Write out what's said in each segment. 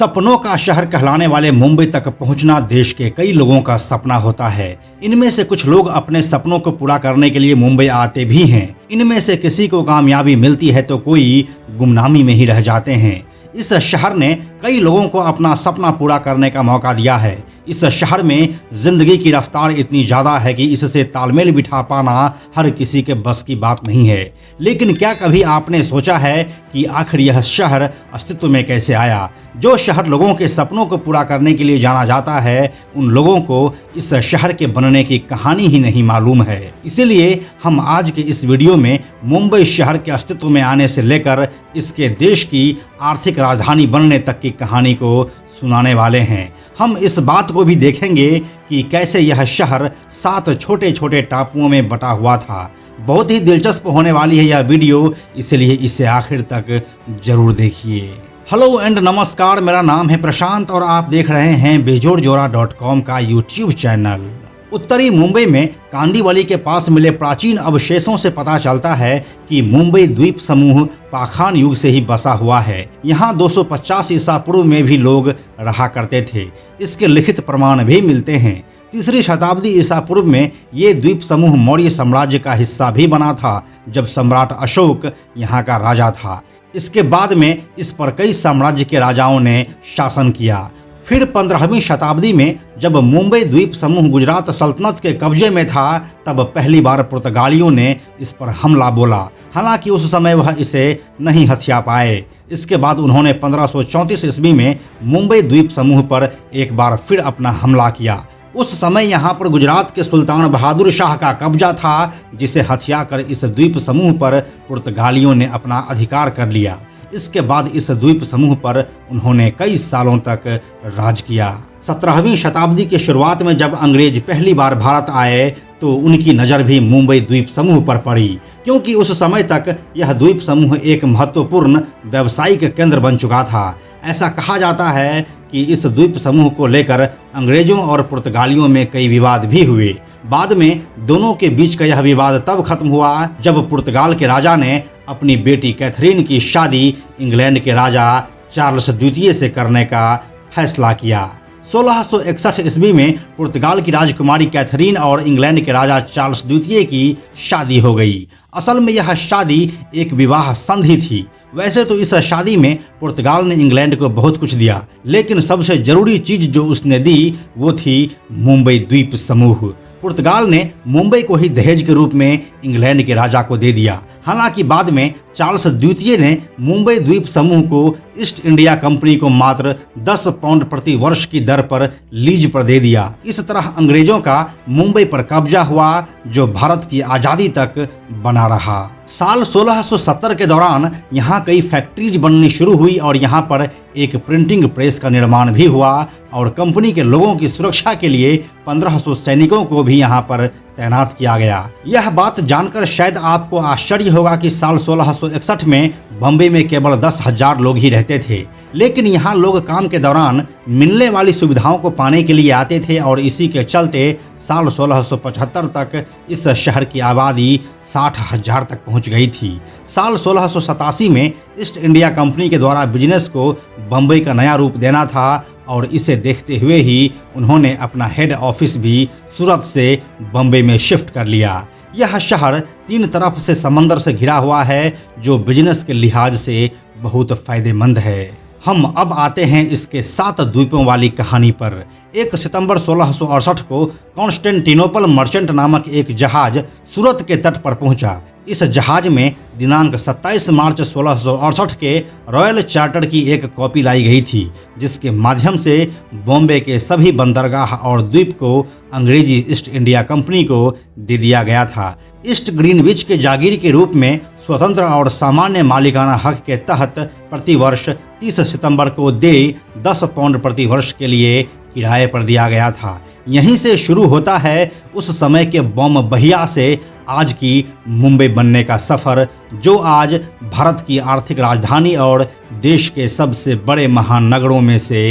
सपनों का शहर कहलाने वाले मुंबई तक पहुंचना देश के कई लोगों का सपना होता है। इनमें से कुछ लोग अपने सपनों को पूरा करने के लिए मुंबई आते भी हैं। इनमें से किसी को कामयाबी मिलती है तो कोई गुमनामी में ही रह जाते हैं। इस शहर ने कई लोगों को अपना सपना पूरा करने का मौका दिया है। इस शहर में जिंदगी की रफ्तार इतनी ज़्यादा है कि इससे तालमेल बिठा पाना हर किसी के बस की बात नहीं है। लेकिन क्या कभी आपने सोचा है कि आखिर यह शहर अस्तित्व में कैसे आया? जो शहर लोगों के सपनों को पूरा करने के लिए जाना जाता है, उन लोगों को इस शहर के बनने की कहानी ही नहीं मालूम है। इसीलिए हम आज के इस वीडियो में मुंबई शहर के अस्तित्व में आने से लेकर इसके देश की आर्थिक राजधानी बनने तक की कहानी को सुनाने वाले हैं। हम इस बात को भी देखेंगे कि कैसे यह शहर 7 छोटे छोटे टापुओं में बटा हुआ था। बहुत ही दिलचस्प होने वाली है यह वीडियो, इसलिए इसे आखिर तक जरूर देखिए। हेलो एंड नमस्कार, मेरा नाम है प्रशांत और आप देख रहे हैं बेजोड़जोड़ा.com का यूट्यूब चैनल। उत्तरी मुंबई में कांदीवली के पास मिले प्राचीन अवशेषों से पता चलता है कि मुंबई द्वीप समूह पाषाण युग से ही बसा हुआ है। यहाँ 250 ईसा पूर्व में भी लोग रहा करते थे। इसके लिखित प्रमाण भी मिलते हैं। 3री शताब्दी ईसा पूर्व में ये द्वीप समूह मौर्य साम्राज्य का हिस्सा भी बना था, जब सम्राट अशोक यहाँ का राजा था। इसके बाद में इस पर कई साम्राज्य के राजाओं ने शासन किया। फिर 15वीं शताब्दी में जब मुंबई द्वीप समूह गुजरात सल्तनत के कब्जे में था, तब पहली बार पुर्तगालियों ने इस पर हमला बोला। हालांकि उस समय वह इसे नहीं हथिया पाए। इसके बाद उन्होंने 1534 ईस्वी में मुंबई द्वीप समूह पर एक बार फिर अपना हमला किया। उस समय यहाँ पर गुजरात के सुल्तान बहादुर शाह का कब्जा था, जिसे हथियाकर इस द्वीप समूह पर पुर्तगालियों ने अपना अधिकार कर लिया। इसके बाद इस द्वीप समूह पर उन्होंने कई सालों तक राज किया। 17वीं शताब्दी के शुरुआत में जब अंग्रेज पहली बार भारत आए तो उनकी नज़र भी मुंबई द्वीप समूह पर पड़ी, क्योंकि उस समय तक यह द्वीप समूह एक महत्वपूर्ण व्यावसायिक केंद्र बन चुका था। ऐसा कहा जाता है कि इस द्वीप समूह को लेकर अंग्रेजों और पुर्तगालियों में कई विवाद भी हुए। बाद में दोनों के बीच का यह विवाद तब खत्म हुआ जब पुर्तगाल के राजा ने अपनी बेटी कैथरीन की शादी इंग्लैंड के राजा चार्ल्स द्वितीय से करने का फैसला किया। 1661 ईस्वी में पुर्तगाल की राजकुमारी कैथरीन और इंग्लैंड के राजा चार्ल्स द्वितीय की शादी हो गई। असल में यह शादी एक विवाह संधि थी। वैसे तो इस शादी में पुर्तगाल ने इंग्लैंड को बहुत कुछ दिया, लेकिन सबसे जरूरी चीज जो उसने दी वो थी मुंबई द्वीप समूह। पुर्तगाल ने मुंबई को ही दहेज के रूप में इंग्लैंड के राजा को दे दिया। हालांकि बाद में चार्ल्स द्वितीय ने मुंबई द्वीप समूह को ईस्ट इंडिया कंपनी को मात्र 10 पाउंड प्रति वर्ष की दर पर लीज पर दे दिया। इस तरह अंग्रेजों का मुंबई पर कब्जा हुआ, जो भारत की आज़ादी तक बना रहा। साल 1670 के दौरान यहाँ कई फैक्ट्रीज बननी शुरू हुई और यहाँ पर एक प्रिंटिंग प्रेस का निर्माण भी हुआ और कंपनी के लोगों की सुरक्षा के लिए 1500 सैनिकों को भी यहाँ पर तैनात किया गया। यह बात जानकर शायद आपको आश्चर्य होगा कि साल 1661 में बम्बई में केवल 10,000 लोग ही रहते थे, लेकिन यहाँ लोग काम के दौरान मिलने वाली सुविधाओं को पाने के लिए आते थे और इसी के चलते साल 1675 तक इस शहर की आबादी 60,000 तक पहुँच गई थी। साल 1687 में ईस्ट इंडिया कंपनी के द्वारा बिजनेस को बम्बई का नया रूप देना था और इसे देखते हुए ही उन्होंने अपना हेड ऑफिस भी सूरत से बम्बई में शिफ्ट कर लिया। यह शहर 3 तरफ से समंदर से घिरा हुआ है, जो बिजनेस के लिहाज से बहुत फायदेमंद है। हम अब आते हैं इसके 7 द्वीपों वाली कहानी पर। 1 सितंबर 1668 को कॉन्स्टेंटिनोपल मर्चेंट नामक एक जहाज सूरत के तट पर पहुंचा। इस जहाज में दिनांक 27 मार्च 1668 के रॉयल चार्टर की एक कॉपी लाई गई थी, जिसके माध्यम से बॉम्बे के सभी बंदरगाह और द्वीप को अंग्रेजी ईस्ट इंडिया कंपनी को दे दिया गया था। ईस्ट ग्रीनविच के जागीर के रूप में स्वतंत्र और सामान्य मालिकाना हक के तहत प्रति वर्ष 30 सितंबर को देय 10 पाउंड प्रति वर्ष के लिए किराए पर दिया गया था। यहीं से शुरू होता है उस समय के बम बहिया से आज की मुंबई बनने का सफ़र, जो आज भारत की आर्थिक राजधानी और देश के सबसे बड़े महानगरों में से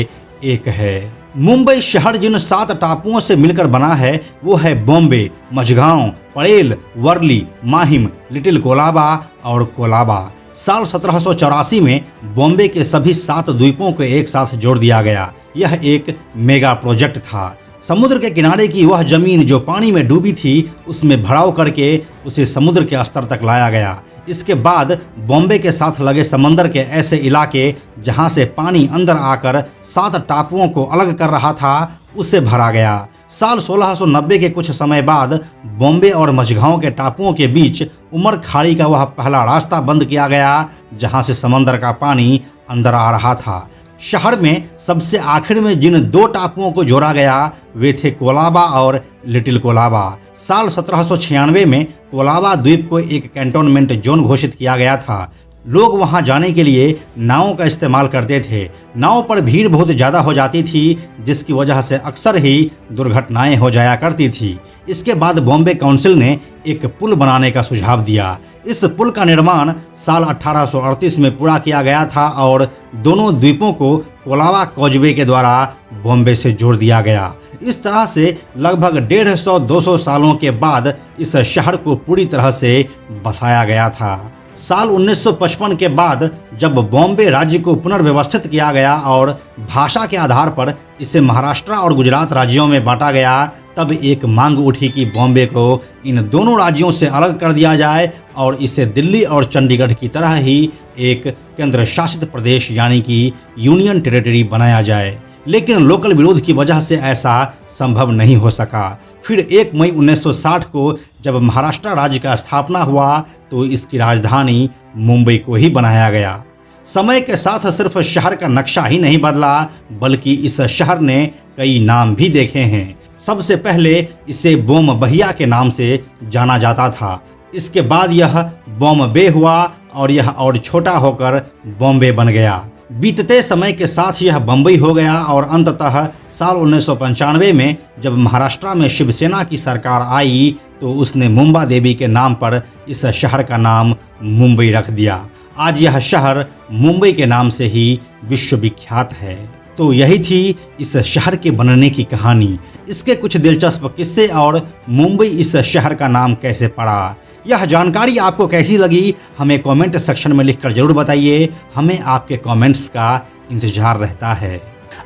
एक है। मुंबई शहर जिन 7 टापुओं से मिलकर बना है वो है बॉम्बे, मझगांव, परेल, वर्ली, माहिम, लिटिल कोलाबा और कोलाबा। साल 1784 में बॉम्बे के सभी 7 द्वीपों को एक साथ जोड़ दिया गया। यह एक मेगा प्रोजेक्ट था। समुद्र के किनारे की वह जमीन जो पानी में डूबी थी, उसमें भराव करके उसे समुद्र के स्तर तक लाया गया। इसके बाद बॉम्बे के साथ लगे समंदर के ऐसे इलाके जहां से पानी अंदर आकर 7 टापुओं को अलग कर रहा था, उसे भरा गया। साल 1690 के कुछ समय बाद बॉम्बे और मझगांव के टापुओं के बीच उमर खाड़ी का वह पहला रास्ता बंद किया गया, जहां से समंदर का पानी अंदर आ रहा था। शहर में सबसे आखिर में जिन 2 टापुओं को जोड़ा गया वे थे कोलाबा और लिटिल कोलाबा। साल 1796 में कोलाबा द्वीप को एक कैंटोनमेंट जोन घोषित किया गया था। लोग वहां जाने के लिए नावों का इस्तेमाल करते थे। नाव पर भीड़ बहुत ज़्यादा हो जाती थी, जिसकी वजह से अक्सर ही दुर्घटनाएं हो जाया करती थी। इसके बाद बॉम्बे काउंसिल ने एक पुल बनाने का सुझाव दिया। इस पुल का निर्माण साल 1838 में पूरा किया गया था और दोनों द्वीपों को कोलाबा कॉजवे के द्वारा बॉम्बे से जोड़ दिया गया। इस तरह से लगभग 150-200 सालों के बाद इस शहर को पूरी तरह से बसाया गया था। साल 1955 के बाद जब बॉम्बे राज्य को पुनर्व्यवस्थित किया गया और भाषा के आधार पर इसे महाराष्ट्र और गुजरात राज्यों में बांटा गया, तब एक मांग उठी कि बॉम्बे को इन दोनों राज्यों से अलग कर दिया जाए और इसे दिल्ली और चंडीगढ़ की तरह ही एक केंद्र शासित प्रदेश यानी कि यूनियन टेरिटरी बनाया जाए। लेकिन लोकल विरोध की वजह से ऐसा संभव नहीं हो सका। फिर 1 मई 1960 को जब महाराष्ट्र राज्य का स्थापना हुआ तो इसकी राजधानी मुंबई को ही बनाया गया। समय के साथ सिर्फ शहर का नक्शा ही नहीं बदला, बल्कि इस शहर ने कई नाम भी देखे हैं। सबसे पहले इसे बॉम्बहिया के नाम से जाना जाता था। इसके बाद यह बॉम्बे हुआ और यह और छोटा होकर बॉम्बे बन गया। बीतते समय के साथ यह बम्बई हो गया और अंततः साल 1995 में जब महाराष्ट्र में शिवसेना की सरकार आई तो उसने मुंबा देवी के नाम पर इस शहर का नाम मुंबई रख दिया। आज यह शहर मुंबई के नाम से ही विश्वविख्यात है। तो यही थी इस शहर के बनने की कहानी, इसके कुछ दिलचस्प किस्से और मुंबई इस शहर का नाम कैसे पड़ा। यह जानकारी आपको कैसी लगी हमें कमेंट सेक्शन में लिखकर जरूर बताइए। हमें आपके कमेंट्स का इंतजार रहता है।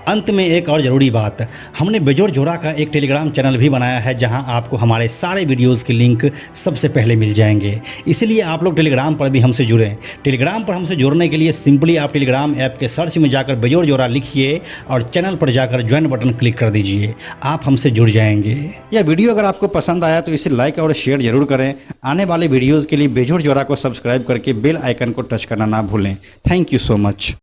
अंत में एक और ज़रूरी बात, हमने बेजोड़ जोड़ा का एक टेलीग्राम चैनल भी बनाया है जहां आपको हमारे सारे वीडियोस के लिंक सबसे पहले मिल जाएंगे। इसलिए आप लोग टेलीग्राम पर भी हमसे जुड़ें। टेलीग्राम पर हमसे जुड़ने के लिए सिंपली आप टेलीग्राम ऐप के सर्च में जाकर बेजोड़ जोड़ा लिखिए और चैनल पर जाकर ज्वाइन बटन क्लिक कर दीजिए। आप हमसे जुड़ जाएंगे। यह वीडियो अगर आपको पसंद आया तो इसे लाइक और शेयर जरूर करें। आने वाले वीडियोज़ के लिए बेजोड़ जोड़ा को सब्सक्राइब करके बेल आइकन को टच करना ना भूलें। Thank you so much.